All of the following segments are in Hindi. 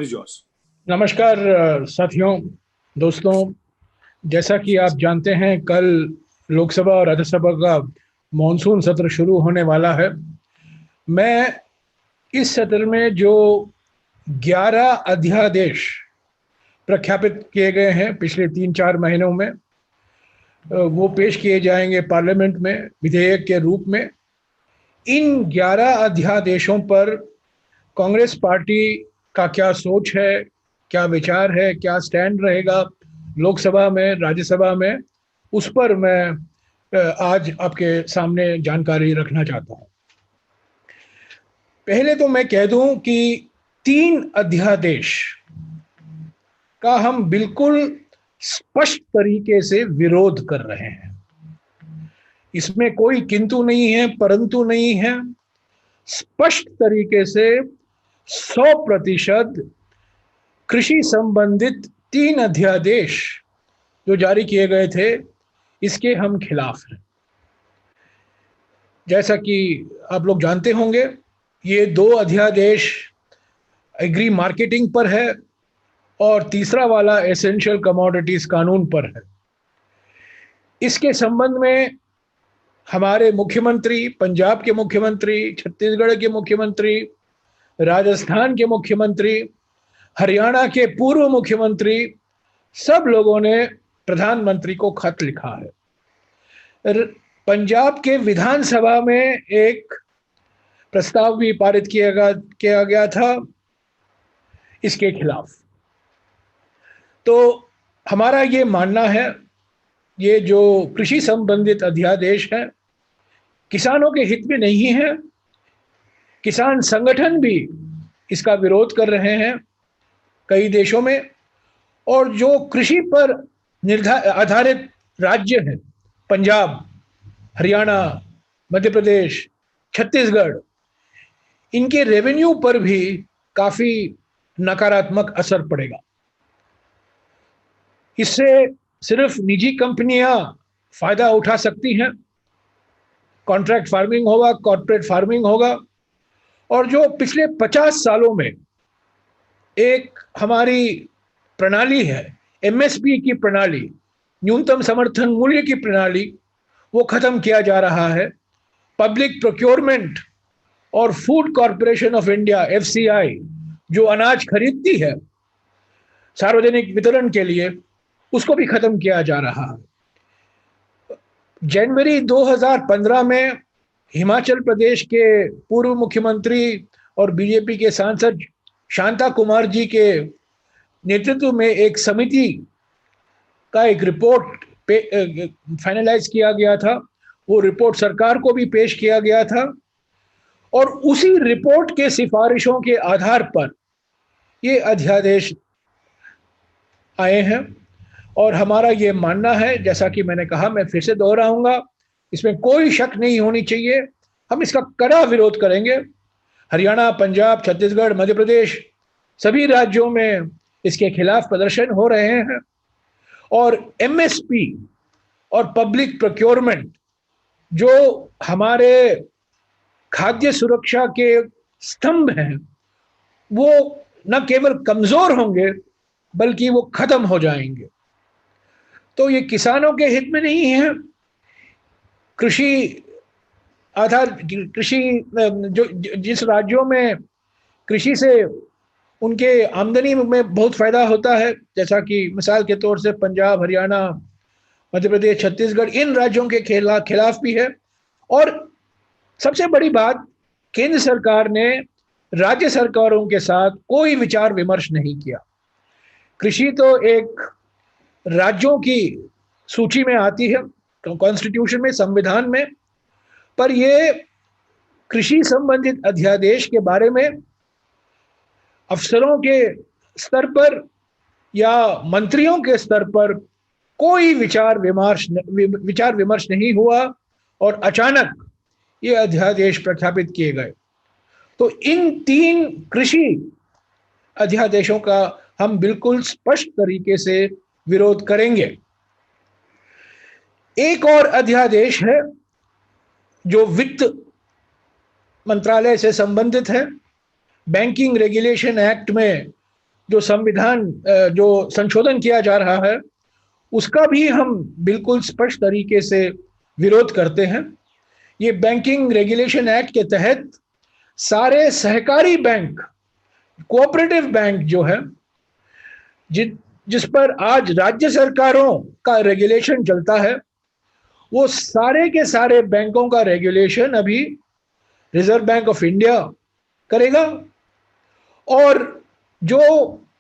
is yours. नमस्कार साथियों, दोस्तों। जैसा कि आप जानते हैं, कल लोकसभा और राज्यसभा का मॉनसून सत्र शुरू होने वाला है। मैं इस सत्र में जो 11 अध्यादेश प्रख्यापित किए गए हैं पिछले 3-4 महीनों में, वो पेश किए जाएंगे पार्लियामेंट में विधेयक के रूप में। इन 11 अध्यादेशों पर कांग्रेस पार्टी का क्या सोच है, क्या विचार है, क्या स्टैंड रहेगा लोकसभा में, राज्यसभा में, उस पर मैं आज आपके सामने जानकारी रखना चाहता हूं। पहले तो मैं कह दूं कि 3 अध्यादेश का हम बिल्कुल स्पष्ट तरीके से विरोध कर रहे हैं। इसमें कोई किंतु नहीं है, परंतु नहीं है। स्पष्ट तरीके से 100% कृषि संबंधित 3 अध्यादेश जो जारी किए गए थे, इसके हम खिलाफ हैं। जैसा कि आप लोग जानते होंगे, ये 2 अध्यादेश एग्री मार्केटिंग पर है और तीसरा वाला एसेंशियल कमोडिटीज कानून पर है। इसके संबंध में हमारे मुख्यमंत्री, पंजाब के मुख्यमंत्री, छत्तीसगढ़ के मुख्यमंत्री, राजस्थान के मुख्यमंत्री, हरियाणा के पूर्व मुख्यमंत्री, सब लोगों ने प्रधानमंत्री को खत लिखा है। पंजाब के विधानसभा में एक प्रस्ताव भी पारित किया गया था इसके खिलाफ। तो हमारा ये मानना है, ये जो कृषि संबंधित अध्यादेश है किसानों के हित में नहीं है। किसान संगठन भी इसका विरोध कर रहे हैं कई देशों में, और जो कृषि पर आधारित राज्य हैं, पंजाब, हरियाणा, मध्य प्रदेश, छत्तीसगढ़, इनके रेवेन्यू पर भी काफी नकारात्मक असर पड़ेगा। इससे सिर्फ निजी कंपनियां फायदा उठा सकती हैं, कॉन्ट्रैक्ट फार्मिंग होगा, कॉर्पोरेट फार्मिंग होगा, और जो पिछले 50 सालों में एक हमारी प्रणाली है, एमएसपी की प्रणाली, न्यूनतम समर्थन मूल्य की प्रणाली, वो खत्म किया जा रहा है। पब्लिक प्रोक्योरमेंट और food corporation of India, FCI, जो अनाज खरीदती है सार्वजनिक वितरण के लिए, उसको भी खत्म किया जा रहा है। जनवरी 2015 में हिमाचल प्रदेश के पूर्व मुख्यमंत्री और बीजेपी के सांसद शांता कुमार जी के नेतृत्व में एक समिति का एक रिपोर्ट फाइनलाइज किया गया था। वो रिपोर्ट सरकार को भी पेश किया गया था, और उसी रिपोर्ट के सिफारिशों के आधार पर ये अध्यादेश आए हैं। और हमारा ये मानना है, जैसा कि मैंने कहा, मैं फिर से दोहराऊंगा, इसमें कोई शक नहीं होनी चाहिए, हम इसका कड़ा विरोध करेंगे। हरियाणा, पंजाब, छत्तीसगढ़, मध्य प्रदेश, सभी राज्यों में इसके खिलाफ प्रदर्शन हो रहे हैं। और एमएसपी और पब्लिक प्रोक्योरमेंट, जो हमारे खाद्य सुरक्षा के स्तंभ हैं, वो न केवल कमजोर होंगे बल्कि वो खत्म हो जाएंगे। तो ये किसानों के हित में नहीं है। कृषि जो जिस राज्यों में कृषि से उनके आमदनी में बहुत फायदा होता है, जैसा कि मिसाल के तौर से पंजाब, हरियाणा, मध्य प्रदेश, छत्तीसगढ़, इन राज्यों के खिलाफ भी है। और सबसे बड़ी बात, केंद्र सरकार ने राज्य सरकारों के साथ कोई विचार विमर्श नहीं किया। कृषि तो एक राज्यों की सूची में आती है, कॉन्स्टिट्यूशन में, संविधान में, पर ये कृषि संबंधित अध्यादेश के बारे में अफसरों के स्तर पर या मंत्रियों के स्तर पर कोई विचार विमर्श नहीं हुआ, और अचानक ये अध्यादेश प्रख्यापित किए गए। तो इन 3 कृषि अध्यादेशों का हम बिल्कुल स्पष्ट तरीके से विरोध करेंगे। एक और अध्यादेश है जो वित्त मंत्रालय से संबंधित है। बैंकिंग रेगुलेशन एक्ट में जो संविधान जो संशोधन किया जा रहा है उसका भी हम बिल्कुल स्पष्ट तरीके से विरोध करते हैं। ये बैंकिंग रेगुलेशन एक्ट के तहत सारे सहकारी बैंक, कोऑपरेटिव बैंक जो है, जिस पर आज राज्य सरकारों का रेगुलेशन चलता है, वो सारे के सारे बैंकों का रेगुलेशन अभी रिजर्व बैंक ऑफ इंडिया करेगा। और जो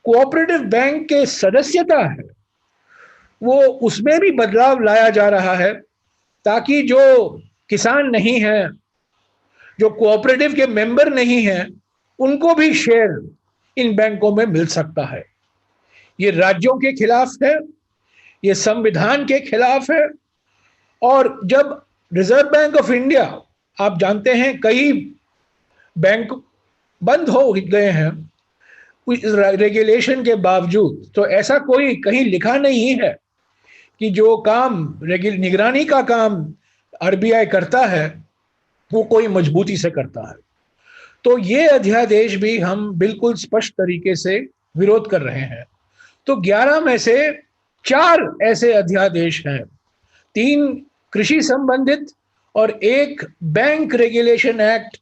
कोऑपरेटिव बैंक के सदस्यता है वो उसमें भी बदलाव लाया जा रहा है, ताकि जो किसान नहीं है, जो कोऑपरेटिव के मेंबर नहीं हैं, उनको भी शेयर इन बैंकों में मिल सकता है। ये राज्यों के खिलाफ है, ये संविधान के खिलाफ है। और जब रिजर्व बैंक ऑफ इंडिया, आप जानते हैं कई बैंक बंद हो गए हैं रेगुलेशन के बावजूद, तो ऐसा कोई कहीं लिखा नहीं है कि जो काम निगरानी का काम आरबीआई करता है वो कोई मजबूती से करता है। तो ये अध्यादेश भी हम बिल्कुल स्पष्ट तरीके से विरोध कर रहे हैं। तो 11 में से 4 ऐसे अध्यादेश हैं, 3 कृषि संबंधित और 1 बैंक रेगुलेशन एक्ट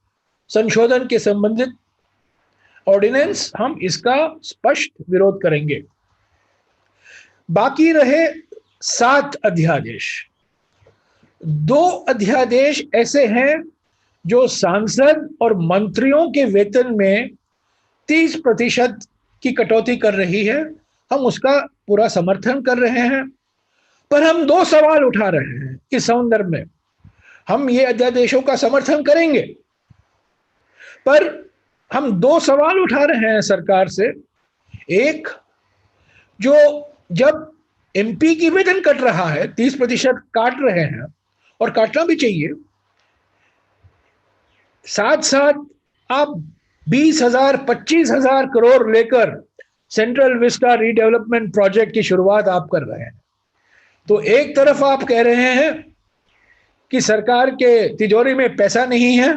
संशोधन के संबंधित ऑर्डिनेंस। हम इसका स्पष्ट विरोध करेंगे। बाकी रहे 7 अध्यादेश। 2 अध्यादेश ऐसे हैं जो सांसद और मंत्रियों के वेतन में 30% की कटौती कर रही है। हम उसका पूरा समर्थन कर रहे हैं, पर हम 2 सवाल उठा रहे हैं इस संदर्भ में। हम ये अध्यादेशों का समर्थन करेंगे, पर हम 2 सवाल उठा रहे हैं सरकार से। एक, जो जब एमपी की वेतन कट रहा है, 30% काट रहे हैं और काटना भी चाहिए, साथ साथ आप 20,000 25,000 करोड़ लेकर सेंट्रल विस्टा रीडेवलपमेंट प्रोजेक्ट की शुरुआत आप कर रहे हैं। तो एक तरफ आप कह रहे हैं कि सरकार के तिजोरी में पैसा नहीं है,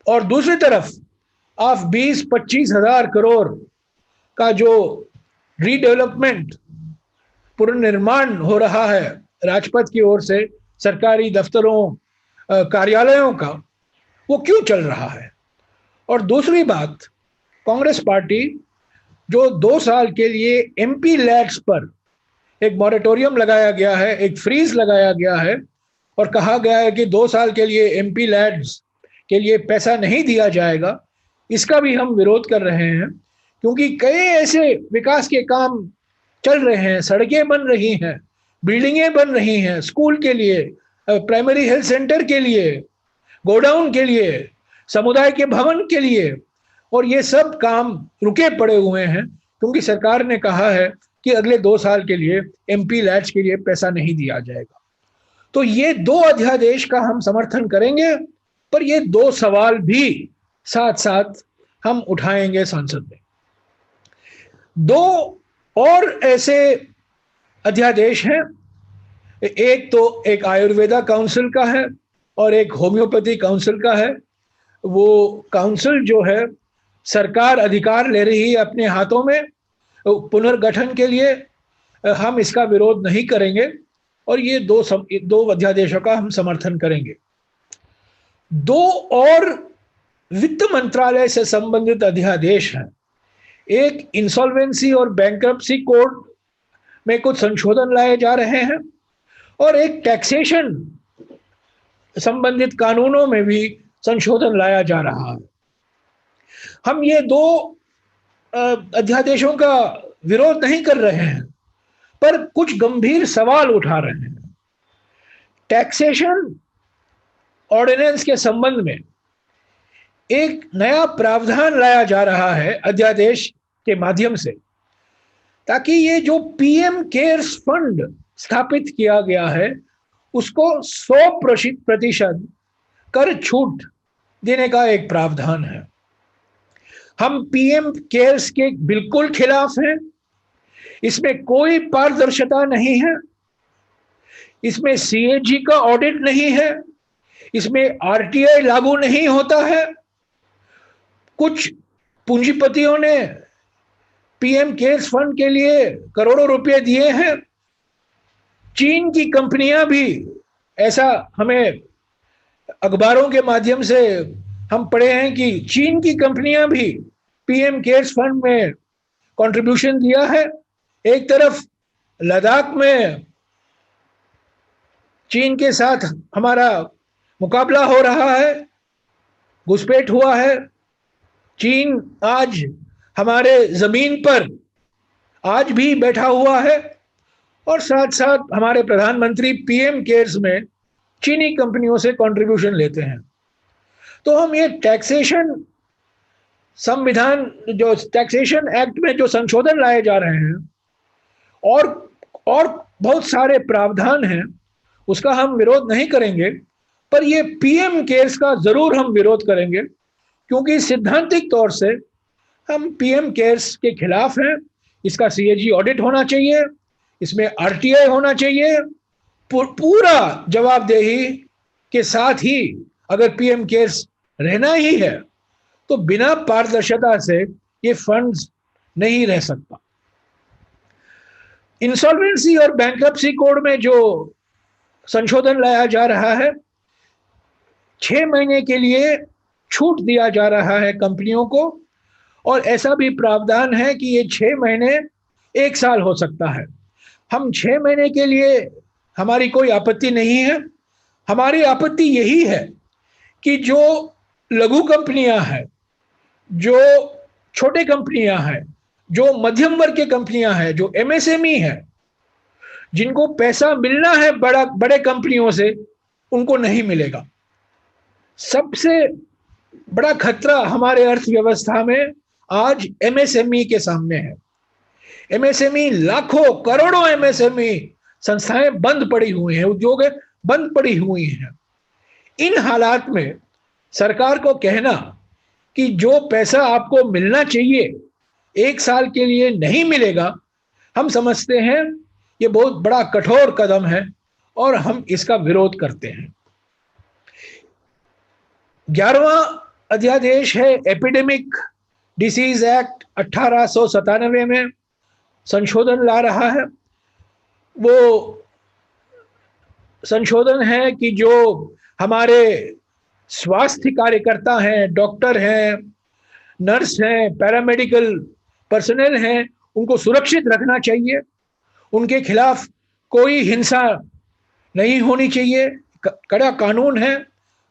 और दूसरी तरफ आप 20-25,000 करोड़ का जो रीडेवलपमेंट पुनर्निर्माण हो रहा है राजपथ की ओर से सरकारी दफ्तरों कार्यालयों का, वो क्यों चल रहा है। और दूसरी बात, कांग्रेस पार्टी जो 2 साल के लिए एमपी लैड्स पर एक मॉरेटोरियम लगाया गया है, एक फ्रीज लगाया गया है और कहा गया है कि 2 साल के लिए एमपी लैड्स के लिए पैसा नहीं दिया जाएगा, इसका भी हम विरोध कर रहे हैं। क्योंकि कई ऐसे विकास के काम चल रहे हैं, सड़कें बन रही हैं, बिल्डिंगें बन रही हैं, स्कूल के लिए, प्राइमरी हेल्थ सेंटर के लिए, गोडाउन के लिए, समुदाय के भवन के लिए, और ये सब काम रुके पड़े हुए हैं क्योंकि सरकार ने कहा है कि अगले 2 साल के लिए एमपी लैड्स के लिए पैसा नहीं दिया जाएगा। तो ये 2 अध्यादेश का हम समर्थन करेंगे, पर ये 2 सवाल भी साथ साथ हम उठाएंगे संसद में। 2 और ऐसे अध्यादेश हैं, एक आयुर्वेदा काउंसिल का है और एक होम्योपैथी काउंसिल का है। वो काउंसिल जो है सरकार अधिकार ले रही है अपने हाथों में पुनर्गठन के लिए, हम इसका विरोध नहीं करेंगे और ये 2 अध्यादेशों का हम समर्थन करेंगे। 2 और वित्त मंत्रालय से संबंधित अध्यादेश हैं। एक, इंसॉल्वेंसी और बैंक्रप्सी कोड में कुछ संशोधन लाए जा रहे हैं, और एक टैक्सेशन संबंधित कानूनों में भी संशोधन लाया जा रहा है। हम ये 2 अध्यादेशों का विरोध नहीं कर रहे हैं, पर कुछ गंभीर सवाल उठा रहे हैं। टैक्सेशन ऑर्डिनेंस के संबंध में एक नया प्रावधान लाया जा रहा है अध्यादेश के माध्यम से, ताकि ये जो पीएम केयर्स फंड स्थापित किया गया है उसको 100% कर छूट देने का एक प्रावधान है। हम पीएम केयर्स के बिल्कुल खिलाफ हैं। इसमें कोई पारदर्शिता नहीं है, इसमें सीएजी का ऑडिट नहीं है, इसमें आरटीआई लागू नहीं होता है। कुछ पूंजीपतियों ने पीएम केयर्स फंड के लिए करोड़ों रुपए दिए हैं। चीन की कंपनियां भी, ऐसा हमें अखबारों के माध्यम से हम पढ़े हैं कि चीन की कंपनियां भी पीएम केयर्स फंड में कंट्रीब्यूशन दिया है। एक तरफ लद्दाख में चीन के साथ हमारा मुकाबला हो रहा है, घुसपैठ हुआ है। चीन आज हमारे जमीन पर आज भी बैठा हुआ है और साथ साथ हमारे प्रधानमंत्री पीएम केयर्स में चीनी कंपनियों से कंट्रीब्यूशन लेते हैं। तो हम ये टैक्सेशन संविधान, जो टैक्सेशन एक्ट में जो संशोधन लाए जा रहे हैं और बहुत सारे प्रावधान हैं, उसका हम विरोध नहीं करेंगे, पर ये पीएम केयर्स का जरूर हम विरोध करेंगे, क्योंकि सिद्धांतिक तौर से हम पीएम केयर्स के खिलाफ हैं। इसका सीएजी ऑडिट होना चाहिए, इसमें आरटीआई होना चाहिए, पूरा जवाबदेही के साथ ही अगर पीएम केयर्स रहना ही है तो बिना पारदर्शिता से ये फंड्स नहीं रह सकता। इंसॉल्वेंसी और बैंक्रप्सी कोड में जो संशोधन लाया जा रहा है, 6 महीने के लिए छूट दिया जा रहा है कंपनियों को, और ऐसा भी प्रावधान है कि ये 6 महीने 1 साल हो सकता है। हम 6 महीने के लिए हमारी कोई आपत्ति नहीं है। हमारी आपत्ति यही है कि जो लघु कंपनियां हैं, जो छोटे कंपनियां हैं, जो मध्यम वर्ग की कंपनियां हैं, जो एमएसएमई है, जिनको पैसा मिलना है बड़े कंपनियों से, उनको नहीं मिलेगा। सबसे बड़ा खतरा हमारे अर्थव्यवस्था में आज एमएसएमई के सामने है। एमएसएमई, लाखों करोड़ों एमएसएमई संस्थाएं बंद पड़ी हुई हैं, उद्योग बंद पड़ी हुई हैं। इन हालात में सरकार को कहना कि जो पैसा आपको मिलना चाहिए 1 साल के लिए नहीं मिलेगा, हम समझते हैं ये बहुत बड़ा कठोर कदम है और हम इसका विरोध करते हैं। 11वां अध्यादेश है एपिडेमिक डिसीज एक्ट 1897 में संशोधन ला रहा है। वो संशोधन है कि जो हमारे स्वास्थ्य कार्यकर्ता हैं, डॉक्टर हैं, नर्स हैं, पैरामेडिकल पर्सनल हैं, उनको सुरक्षित रखना चाहिए। उनके खिलाफ कोई हिंसा नहीं होनी चाहिए, कड़ा कानून है,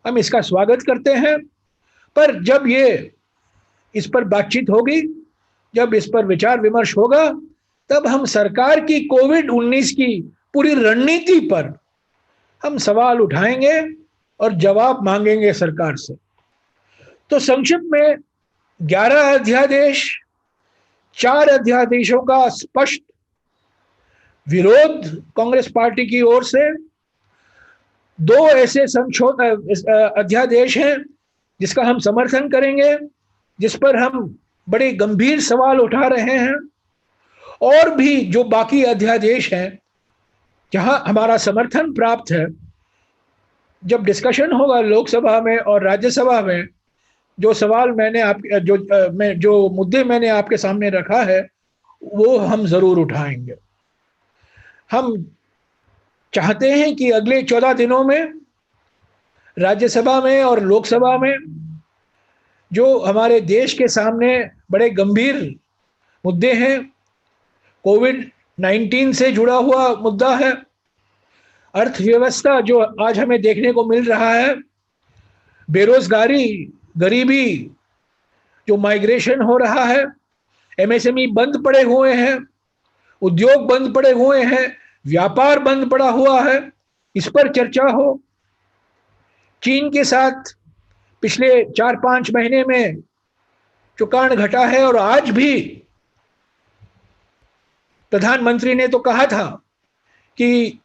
हम इसका स्वागत करते हैं। पर जब ये इस पर बातचीत होगी, जब इस पर विचार विमर्श होगा, तब हम सरकार की कोविड-19 की पूरी रणनीति पर हम सवाल उठाएंगे और जवाब मांगेंगे सरकार से। तो संक्षिप्त में 11 अध्यादेश, 4 अध्यादेशों का स्पष्ट विरोध कांग्रेस पार्टी की ओर से, 2 ऐसे अध्यादेश हैं जिसका हम समर्थन करेंगे, जिस पर हम बड़े गंभीर सवाल उठा रहे हैं, और भी जो बाकी अध्यादेश हैं जहां हमारा समर्थन प्राप्त है। जब डिस्कशन होगा लोकसभा में और राज्यसभा में, जो सवाल मैंने जो मुद्दे मैंने आपके सामने रखा है, वो हम जरूर उठाएंगे। हम चाहते हैं कि अगले 14 दिनों में राज्यसभा में और लोकसभा में जो हमारे देश के सामने बड़े गंभीर मुद्दे हैं, कोविड-19 से जुड़ा हुआ मुद्दा है, अर्थव्यवस्था जो आज हमें देखने को मिल रहा है, बेरोजगारी, गरीबी, जो माइग्रेशन हो रहा है, एमएसएमई बंद पड़े हुए हैं, उद्योग बंद पड़े हुए हैं, व्यापार बंद पड़ा हुआ है, इस पर चर्चा हो। चीन के साथ पिछले 4-5 महीने में जो कांड घटा है, और आज भी प्रधानमंत्री ने तो कहा था कि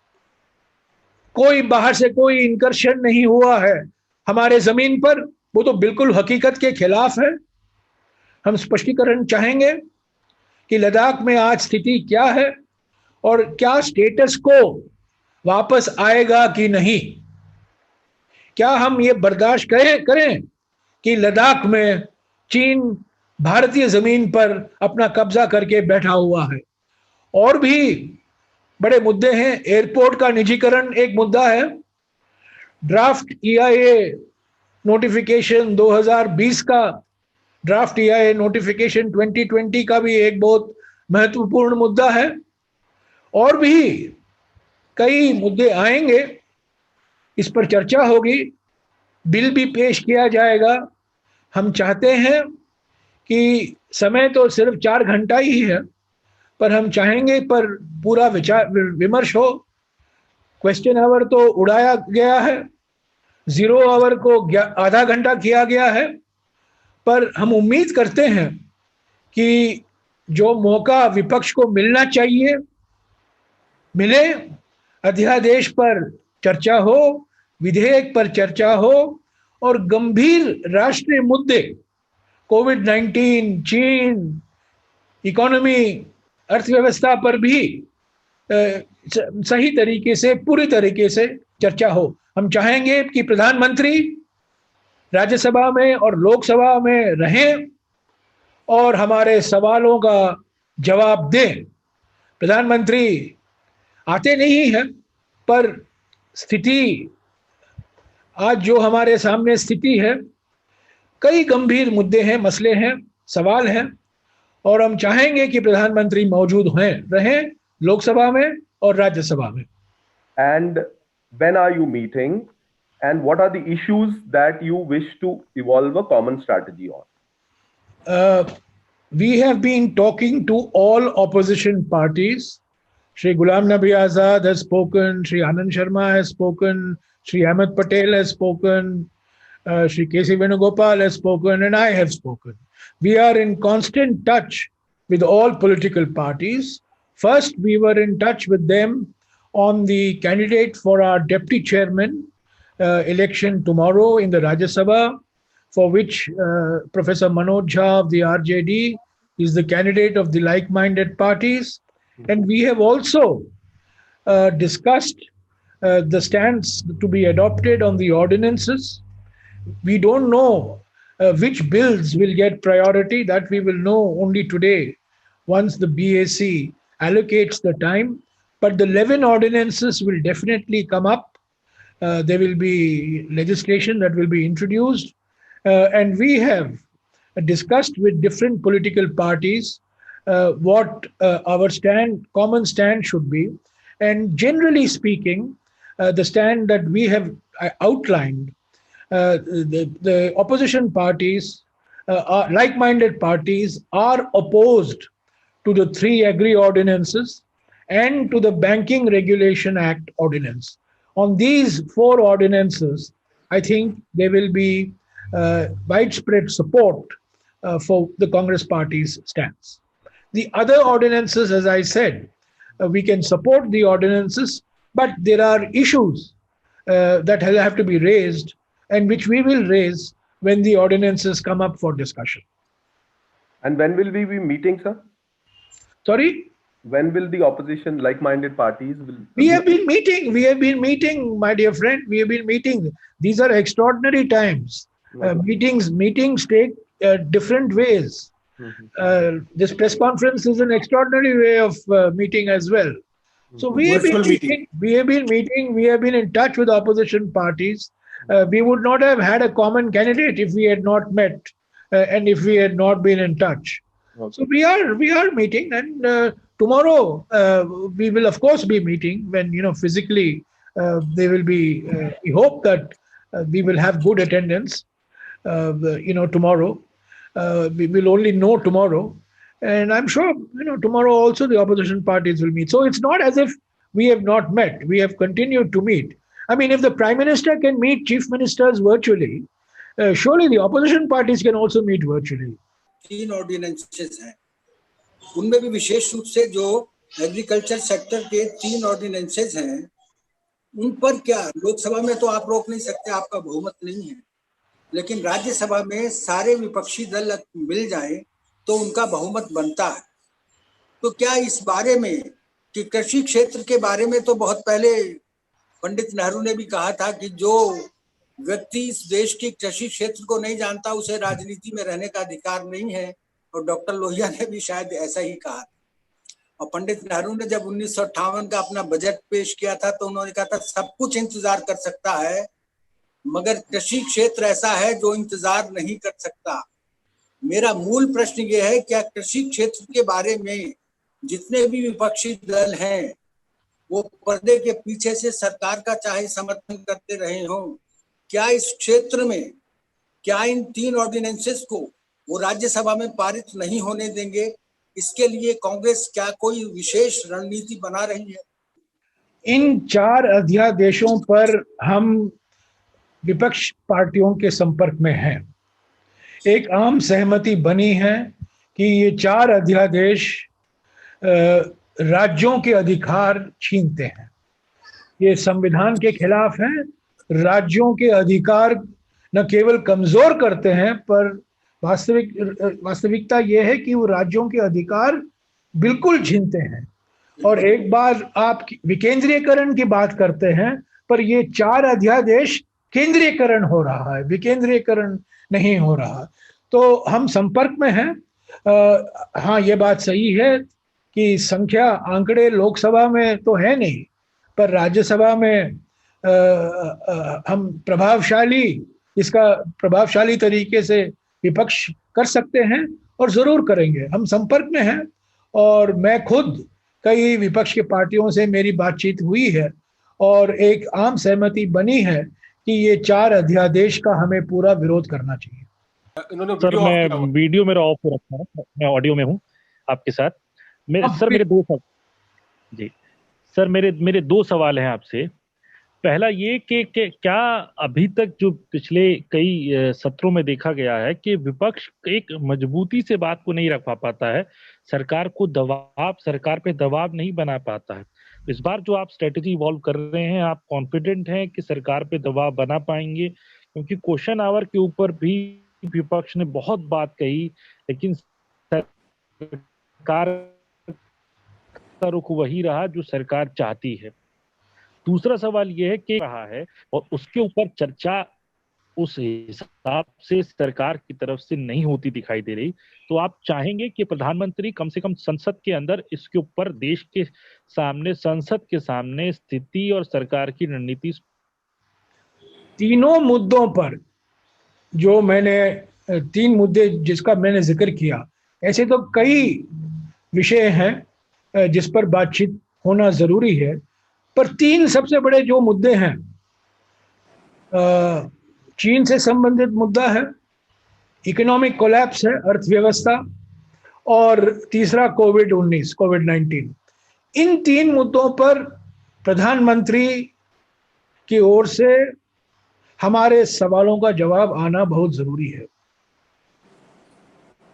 कोई बाहर से कोई इनकर्शन नहीं हुआ है हमारे जमीन पर, वो तो बिल्कुल हकीकत के खिलाफ है। हम स्पष्टीकरण चाहेंगे कि लद्दाख में आज स्थिति क्या है और क्या स्टेटस को वापस आएगा कि नहीं। क्या हम ये बर्दाश्त करें कि लद्दाख में चीन भारतीय जमीन पर अपना कब्जा करके बैठा हुआ है। और भी बड़े मुद्दे हैं। एयरपोर्ट का निजीकरण एक मुद्दा है। ड्राफ्ट ईआईए नोटिफिकेशन 2020 का, ड्राफ्ट ईआईए नोटिफिकेशन 2020 का भी एक बहुत महत्वपूर्ण मुद्दा है। और भी कई मुद्दे आएंगे, इस पर चर्चा होगी, बिल भी पेश किया जाएगा। हम चाहते हैं कि समय तो सिर्फ 4 घंटा ही है, पर हम चाहेंगे पर पूरा विचार विमर्श हो। क्वेश्चन आवर तो उड़ाया गया है, जीरो आवर को आधा घंटा किया गया है, पर हम उम्मीद करते हैं कि जो मौका विपक्ष को मिलना चाहिए मिले। अध्यादेश पर चर्चा हो, विधेयक पर चर्चा हो, और गंभीर राष्ट्रीय मुद्दे, कोविड-19, चीन, इकोनॉमी, अर्थव्यवस्था पर भी सही तरीके से, पूरी तरीके से चर्चा हो। हम चाहेंगे कि प्रधानमंत्री राज्यसभा में और लोकसभा में रहें और हमारे सवालों का जवाब दें। प्रधानमंत्री आते नहीं हैं, पर स्थिति आज जो हमारे सामने स्थिति है, कई गंभीर मुद्दे हैं, मसले हैं, सवाल हैं, और हम चाहेंगे कि प्रधानमंत्री मौजूद रहें लोकसभा में और राज्यसभा में। And when are you meeting, and what are the issues that you wish to evolve a common strategy on? We have been talking to all opposition parties. Shri Ghulam Nabi Azad has spoken, Shri Anand Sharma has spoken, Shri Ahmed Patel has spoken, Shri K.C. Venugopal has spoken, and I have spoken. We are in constant touch with all political parties. First, we were in touch with them on the candidate for our deputy chairman election tomorrow in the Rajya Sabha, for which Professor Manoj Jha of the RJD is the candidate of the like-minded parties. And we have also discussed the stance to be adopted on the ordinances. We don't know which bills will get priority. That we will know only today once the BAC allocates the time. But the 11 ordinances will definitely come up. There will be legislation that will be introduced. And we have discussed with different political parties what our common stand should be. And generally speaking, the stand that we have outlined, the opposition parties, like-minded parties, are opposed to the 3 agri ordinances and to the Banking Regulation Act ordinance. On these 4 ordinances, I think there will be widespread support for the Congress Party's stance. The other ordinances, as I said, we can support the ordinances, but there are issues that have to be raised, and which we will raise when the ordinances come up for discussion. And when will we be meeting, sir? Sorry? When will the opposition like-minded parties We have been meeting, my dear friend. We have been meeting. These are extraordinary times. Meetings take different ways. This press conference is an extraordinary way of meeting as well. So we have been meeting. We have been in touch with opposition parties. We would not have had a common candidate if we had not met and if we had not been in touch. Okay. So we are meeting, and tomorrow we will of course be meeting when physically they will be. We hope that we will have good attendance. Tomorrow we will only know tomorrow, and I'm sure tomorrow also the opposition parties will meet. So it's not as if we have not met. We have continued to meet. I mean, if the Prime Minister can meet chief ministers virtually, surely the opposition parties can also meet virtually. 3 ordinances हैं, उनमें भी विशेष रूप से जो एग्रीकल्चर सेक्टर के 3 ऑर्डिनेंसेस हैं, उन पर क्या लोकसभा में तो आप रोक नहीं सकते, आपका बहुमत नहीं है, लेकिन राज्यसभा में सारे विपक्षी दल मिल जाए तो उनका बहुमत बनता है। तो क्या इस बारे में कि कृषि क्षेत्र के बारे में तो बहुत पहले पंडित नेहरू ने भी कहा था कि जो व्यक्ति इस देश की कृषि क्षेत्र को नहीं जानता उसे राजनीति में रहने का अधिकार नहीं है, और डॉक्टर लोहिया ने भी शायद ऐसा ही कहा। और पंडित नेहरू ने जब 1958 का अपना बजट पेश किया था तो उन्होंने कहा था सब कुछ इंतजार कर सकता है मगर कृषि क्षेत्र ऐसा है जो इंतजार नहीं कर सकता। मेरा मूल प्रश्न ये है, क्या कृषि क्षेत्र के बारे में जितने भी विपक्षी दल हैं वो पर्दे के पीछे से सरकार का चाहे समर्थन करते रहे हों, क्या इस क्षेत्र में, क्या इन 3 ऑर्डिनेंसेस को वो राज्यसभा में पारित नहीं होने देंगे? इसके लिए कांग्रेस क्या कोई विशेष रणनीति बना रही है? इन 4 अध्यादेशों पर हम विपक्ष पार्टियों के संपर्क में हैं। एक आम सहमति बनी है कि ये 4 अध्यादेश राज्यों के अधिकार छीनते हैं। ये संविधान के खिलाफ है। राज्यों के अधिकार न केवल कमजोर करते हैं पर वास्तविकता यह है कि वो राज्यों के अधिकार बिल्कुल छीनते हैं। और एक बार आप विकेंद्रीयकरण की बात करते हैं पर ये 4 अध्यादेश केंद्रीयकरण हो रहा है, विकेंद्रीयकरण नहीं हो रहा। तो हम संपर्क में हैं। हाँ, ये बात सही है कि संख्या आंकड़े लोकसभा में तो है नहीं पर राज्यसभा में हम इसका प्रभावशाली तरीके से विपक्ष कर सकते हैं और जरूर करेंगे। हम संपर्क में हैं और मैं खुद कई विपक्ष के पार्टियों से मेरी बातचीत हुई है और एक आम सहमति बनी है कि ये 4 अध्यादेश का हमें पूरा विरोध करना चाहिए। सर, मैं वीडियो मेरा ऑफ हो रखा है, मैं ऑडियो में हूँ आपके साथ। मेरे 2 सवाल हैं आपसे। पहला ये कि क्या अभी तक जो पिछले कई सत्रों में देखा गया है कि विपक्ष एक मजबूती से बात को नहीं रख पाता है, सरकार पे दबाव नहीं बना पाता है। इस बार जो आप स्ट्रेटेजी इवॉल्व कर रहे हैं, आप कॉन्फिडेंट हैं कि सरकार पे दबाव बना पाएंगे? क्योंकि क्वेश्चन आवर के ऊपर भी विपक्ष ने बहुत बात कही लेकिन सरकार का रुख वही रहा जो सरकार चाहती है। दूसरा सवाल यह है कि रहा है और उसके ऊपर चर्चा उस हिसाब से सरकार की तरफ से नहीं होती दिखाई दे रही। तो आप चाहेंगे कि प्रधानमंत्री कम से कम संसद के अंदर इसके ऊपर देश के सामने, संसद के सामने स्थिति और सरकार की रणनीति, तीनों मुद्दों पर जो मैंने 3 मुद्दे जिसका मैंने जिक्र किया, ऐसे तो कई विषय हैं जिस पर बातचीत होना जरूरी है पर 3 सबसे बड़े जो मुद्दे हैं, चीन से संबंधित मुद्दा है, इकोनॉमिक कोलैप्स है, अर्थव्यवस्था, और तीसरा कोविड-19। इन 3 मुद्दों पर प्रधानमंत्री की ओर से हमारे सवालों का जवाब आना बहुत जरूरी है।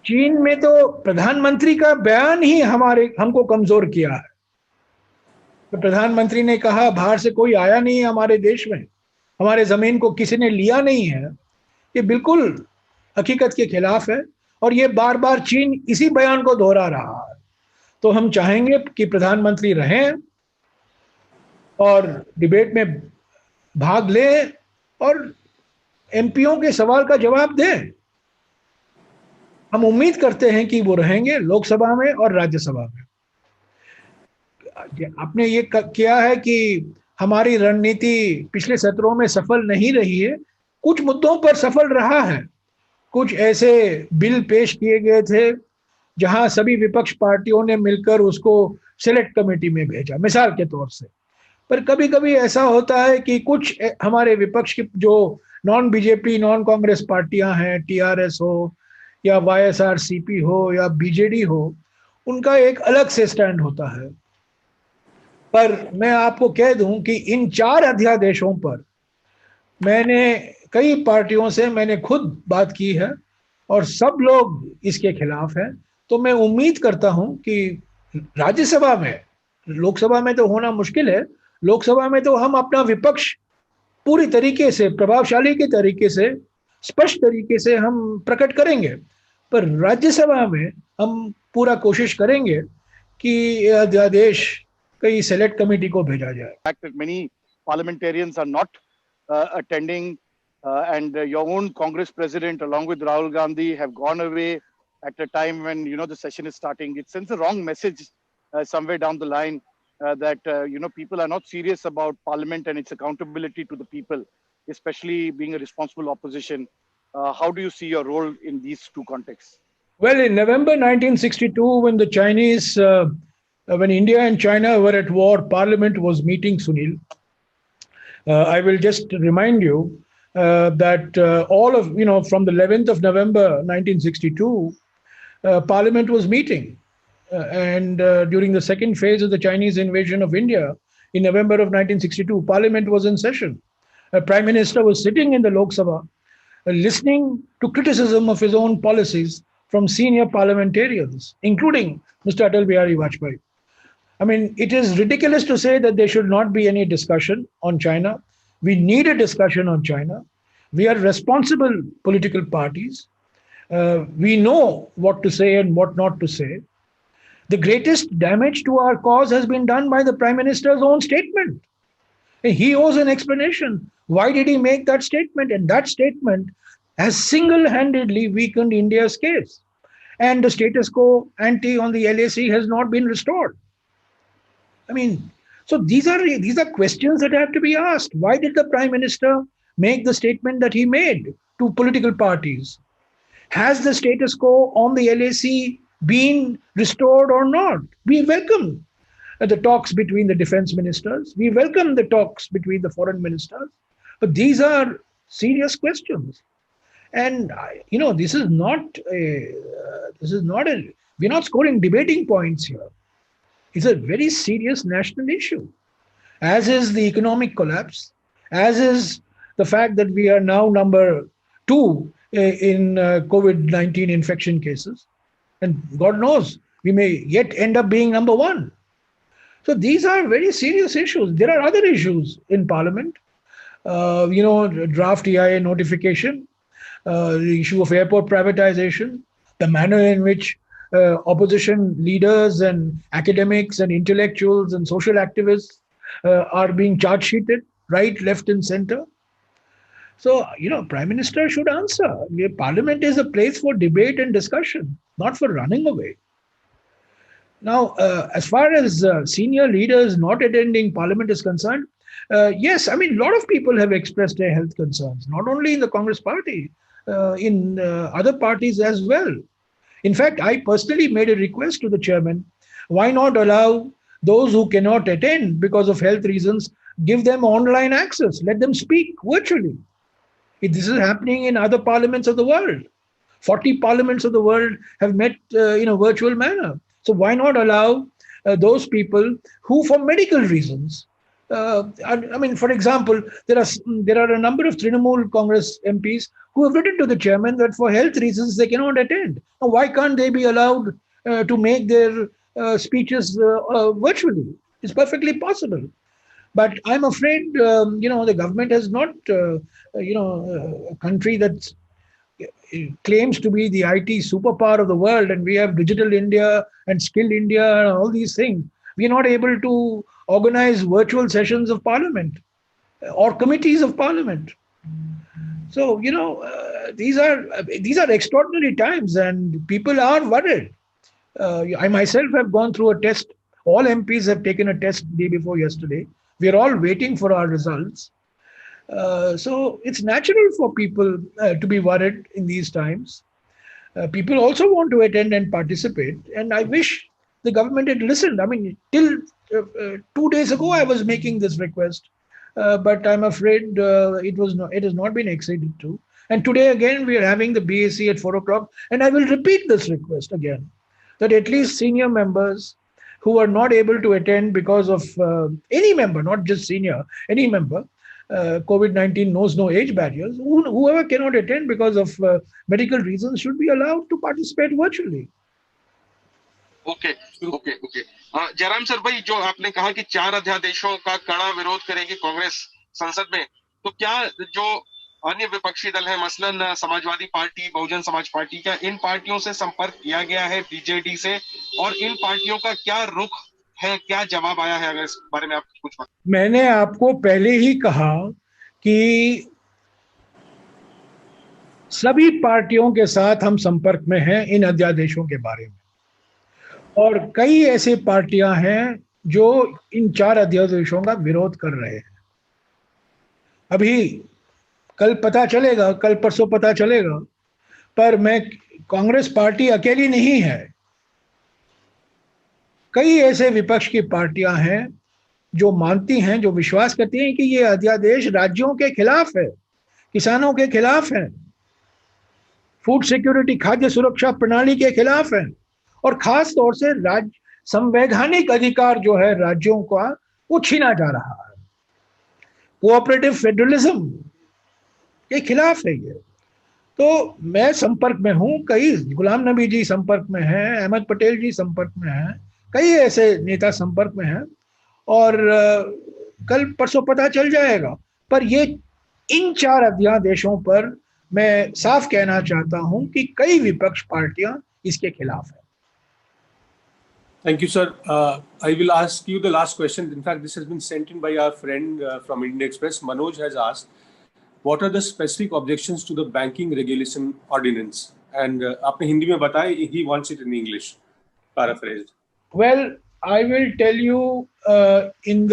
चीन में तो प्रधानमंत्री का बयान ही हमको कमजोर किया है। तो प्रधानमंत्री ने कहा बाहर से कोई आया नहीं है हमारे देश में, हमारे जमीन को किसी ने लिया नहीं है। ये बिल्कुल हकीकत के खिलाफ है और ये बार बार चीन इसी बयान को दोहरा रहा है। तो हम चाहेंगे कि प्रधानमंत्री रहें और डिबेट में भाग लें और एमपीओ के सवाल का जवाब दें। हम उम्मीद करते हैं कि वो रहेंगे लोकसभा में और राज्यसभा में। आपने ये किया है कि हमारी रणनीति पिछले सत्रों में सफल नहीं रही है, कुछ मुद्दों पर सफल रहा है। कुछ ऐसे बिल पेश किए गए थे जहां सभी विपक्ष पार्टियों ने मिलकर उसको सिलेक्ट कमेटी में भेजा, मिसाल के तौर से। पर कभी कभी ऐसा होता है कि कुछ हमारे विपक्ष की जो नॉन बीजेपी, नॉन कांग्रेस पार्टियां हैं, टीआरएस हो या वाईएसआरसीपी हो या बीजेडी हो, उनका एक अलग से स्टैंड होता है। पर मैं आपको कह दूं कि इन 4 अध्यादेशों पर मैंने कई पार्टियों से मैंने खुद बात की है और सब लोग इसके खिलाफ हैं। तो मैं उम्मीद करता हूं कि राज्यसभा में, लोकसभा में तो होना मुश्किल है, लोकसभा में तो हम अपना विपक्ष पूरी तरीके से, प्रभावशाली के तरीके से, स्पष्ट तरीके से हम प्रकट करेंगे। पर राज्यसभा में हम पूरा कोशिश करेंगे कि अध्यादेश कई सेलेक्ट कमेटी को भेजा जाए। Many parliamentarians are not attending and your own Congress president along with Rahul Gandhi have gone away at a time when, you know, the session is starting. It sends a wrong message somewhere down the line that, you know, people are not serious about Parliament and its accountability to the people, especially being a responsible opposition. How do you see your role in these two contexts? Well, in November 1962, when when India and China were at war, Parliament was meeting, Sunil. I will just remind you that from the 11th of November 1962, Parliament was meeting. And during the second phase of the Chinese invasion of India in November of 1962, Parliament was in session. A Prime Minister was sitting in the Lok Sabha, listening to criticism of his own policies from senior parliamentarians, including Mr. Atal Bihari Vajpayee. I mean, it is ridiculous to say that there should not be any discussion on China. We need a discussion on China. We are responsible political parties. We know what to say and what not to say. The greatest damage to our cause has been done by the Prime Minister's own statement. He owes an explanation. Why did he make that statement? And that statement has single-handedly weakened India's case. And the status quo ante on the LAC has not been restored. I mean, so these are questions that have to be asked. Why did the Prime Minister make the statement that he made to political parties? Has the status quo on the LAC been restored or not? We welcome the talks between the defense ministers. We welcome the talks between the foreign ministers. But these are serious questions. And, you know, we're not scoring debating points here. It's a very serious national issue, as is the economic collapse, as is the fact that we are now number 2 in COVID-19 infection cases. And God knows, we may yet end up being number 1. So these are very serious issues. There are other issues in Parliament, draft EIA notification, the issue of airport privatization, the manner in which opposition leaders and academics and intellectuals and social activists are being charge sheeted, right, left and center. So, you know, Prime Minister should answer. Parliament is a place for debate and discussion, not for running away. Now, as far as senior leaders not attending Parliament is concerned, yes, I mean, a lot of people have expressed their health concerns, not only in the Congress party, in other parties as well. In fact, I personally made a request to the chairman, why not allow those who cannot attend because of health reasons, give them online access, let them speak virtually. This is happening in other parliaments of the world. 40 parliaments of the world have met in a virtual manner. So why not allow those people who, for medical reasons, I mean, for example, there are a number of Trinamool Congress MPs who have written to the chairman that for health reasons they cannot attend. Now, why can't they be allowed to make their speeches virtually? It's perfectly possible. But I'm afraid, the government has not, a country that claims to be the IT superpower of the world, and we have Digital India and Skill India and all these things. We are not able to organize virtual sessions of Parliament or committees of Parliament. So, these are extraordinary times, and people are worried. I myself have gone through a test. All MPs have taken a test day before yesterday. We are all waiting for our results. So it's natural for people to be worried in these times. People also want to attend and participate, and I wish the government had listened. I mean, till 2 days ago, I was making this request, but I'm afraid it has not been acceded to. And today again, we are having the BAC at 4 o'clock, and I will repeat this request again, that at least senior members who are not able to attend because of any member, not just senior, any member, COVID-19 knows no age barriers. Whoever cannot attend because of medical reasons should be allowed to participate virtually. Okay. Jairam sir भाई, जो आपने कहा कि 4 अध्यादेशों का कड़ा विरोध करेगी कांग्रेस संसद में, तो क्या जो अन्य विपक्षी दल है, मसलन समाजवादी पार्टी, बहुजन समाज पार्टी, क्या इन पार्टियों से संपर्क किया गया है बीजेडी से, और इन पार्टियों का क्या रुख है, क्या जवाब आया है? अगर इस बारे में आप कुछ बात। मैंने आपको पहले ही कहा कि सभी पार्टियों के साथ हम संपर्क में हैं इन अध्यादेशों के बारे में, और कई ऐसी पार्टियां हैं जो इन 4 अध्यादेशों का विरोध कर रहे हैं। अभी कल पता चलेगा, कल परसों पता चलेगा, पर मैं कांग्रेस पार्टी अकेली नहीं है। कई ऐसे विपक्ष की पार्टियां हैं जो मानती हैं, जो विश्वास करती हैं कि ये अध्यादेश राज्यों के खिलाफ है, किसानों के खिलाफ है, फूड सिक्योरिटी, खाद्य सुरक्षा प्रणाली के खिलाफ है, और खास तौर से राज्य संवैधानिक अधिकार जो है राज्यों का, वो छीना जा रहा है। कोऑपरेटिव फेडरलिज्म के खिलाफ है ये। तो मैं संपर्क में हूं, कई, गुलाम नबी जी संपर्क में हैं, अहमद पटेल जी संपर्क में हैं, कई ऐसे नेता संपर्क में हैं, और कल परसों पता चल जाएगा। पर ये इन 4 अध्यादेशों पर मैं साफ कहना चाहता हूं कि कई विपक्ष पार्टियां इसके खिलाफ है। Thank you, sir. I will ask you the last question. In fact, this has been sent in by our friend from Indian Express. Manoj has asked, what are the specific objections to the banking regulation ordinance? And आपने हिंदी में बताया, he wants it in English, paraphrased. Well, I will tell you in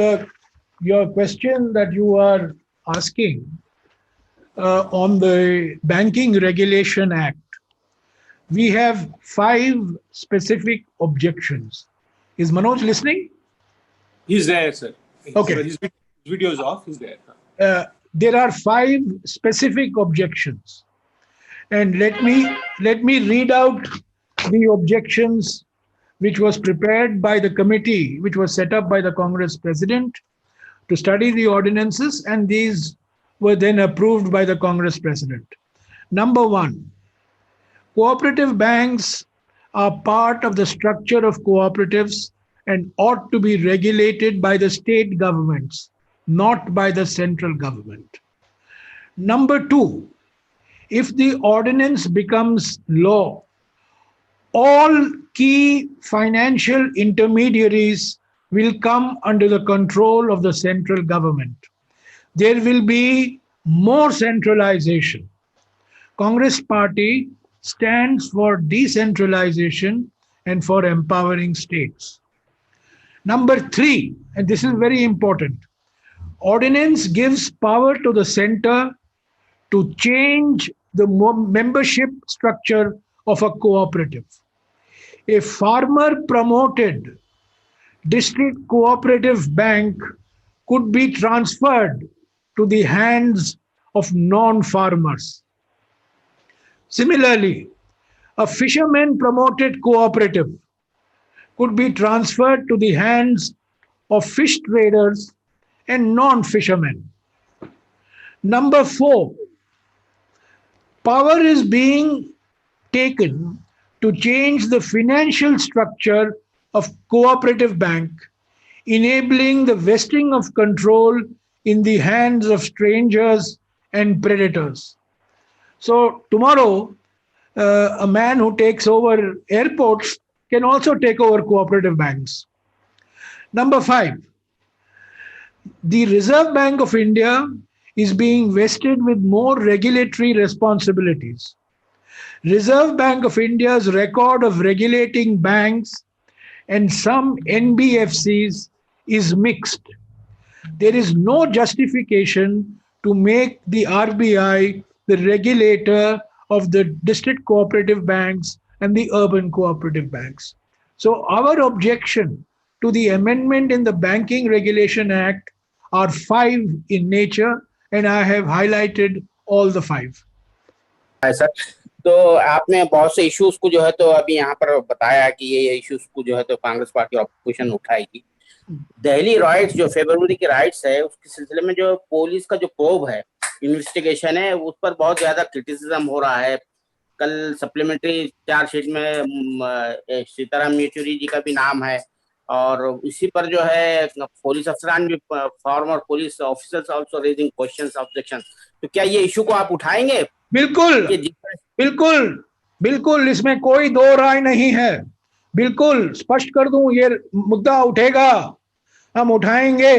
your question that you are asking on the Banking Regulation Act, we have 5 specific objections. Is Manoj listening? He's there, sir. Okay. His video is off. He's there. There are 5 specific objections, and let me read out the objections which was prepared by the committee, which was set up by the Congress president to study the ordinances, and these were then approved by the Congress president. Number 1, cooperative banks are part of the structure of cooperatives and ought to be regulated by the state governments, not by the central government. Number 2, if the ordinance becomes law, all key financial intermediaries will come under the control of the central government. There will be more centralization. Congress Party stands for decentralization and for empowering states. Number 3, and this is very important, ordinance gives power to the center to change the membership structure of a cooperative. A farmer-promoted district cooperative bank could be transferred to the hands of non-farmers. Similarly, a fisherman-promoted cooperative could be transferred to the hands of fish traders and non-fishermen. Number 4, power is being taken to change the financial structure of cooperative bank, enabling the vesting of control in the hands of strangers and predators. So tomorrow, a man who takes over airports can also take over cooperative banks. Number 5, the Reserve Bank of India is being vested with more regulatory responsibilities. Reserve Bank of India's record of regulating banks and some NBFCs is mixed. There is no justification to make the RBI the regulator of the district cooperative banks and the urban cooperative banks. So our objection to the amendment in the Banking Regulation Act are 5 in nature, and I have highlighted all the 5. Sir, तो आपने बहुत से इश्यूज को जो है तो अभी यहाँ पर बताया कि ये इश्यूज को जो है तो कांग्रेस पार्टी ऑपोजिशन उठाएगी। दिल्ली राइट्स, जो फरवरी के राइट्स है, उसके सिलसिले में जो पुलिस का जो प्रोब है, इन्वेस्टिगेशन है, उस पर बहुत ज्यादा क्रिटिसिज्म हो रहा है। कल सप्लीमेंट्री चार्जशीट में सीताराम येचुरी जी का भी नाम है, और इसी पर जो है पुलिस अफसरान भी, farmer police officers also raising questions, objections. तो क्या ये इशू को आप उठाएंगे? बिल्कुल बिल्कुल बिल्कुल, इसमें कोई दो राय नहीं है। बिल्कुल स्पष्ट कर दूं, ये मुद्दा उठेगा, हम उठाएंगे।